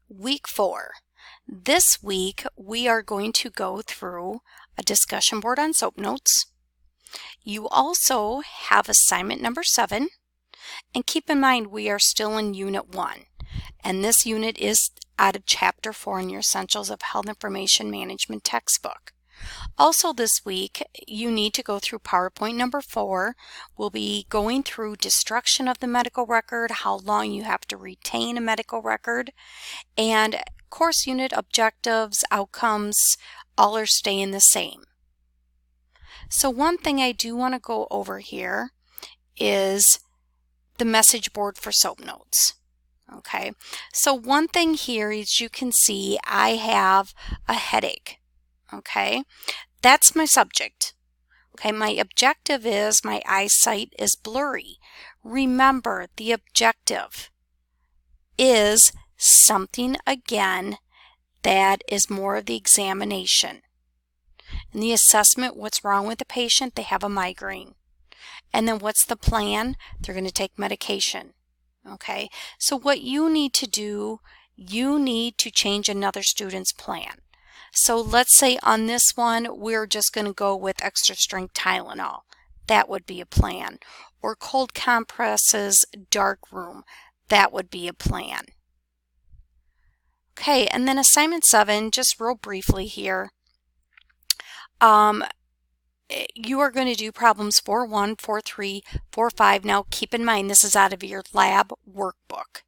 Week 4. This week we are going to go through a discussion board on SOAP notes. You also have assignment number 7, and keep in mind we are still in Unit 1, and this unit is out of Chapter 4 in your Essentials of Health Information Management textbook. Also this week, you need to go through PowerPoint number 4. We'll be going through destruction of the medical record, how long you have to retain a medical record, and course unit objectives, outcomes, all are staying the same. So one thing I do want to go over here is the message board for SOAP notes. Okay, so one thing here is you can see I have a headache. Okay, that's my subject. Okay, my objective is my eyesight is blurry. Remember, the objective is something again that is more of the examination. In the assessment, what's wrong with the patient? They have a migraine. And then what's the plan? They're going to take medication. Okay, so what you need to do, you need to change another student's plan. So let's say on this one, we're just going to go with extra strength Tylenol. That would be a plan. Or cold compresses, dark room. That would be a plan. Okay, and then assignment 7, just real briefly here. You are going to do problems 4.1, 4.3, 4.5. Now keep in mind this is out of your lab workbook.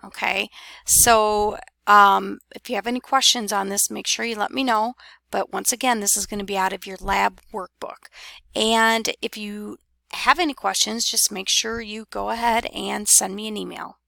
Okay, so if you have any questions on this, make sure you let me know. But once again, this is going to be out of your lab workbook. And if you have any questions, just make sure you go ahead and send me an email.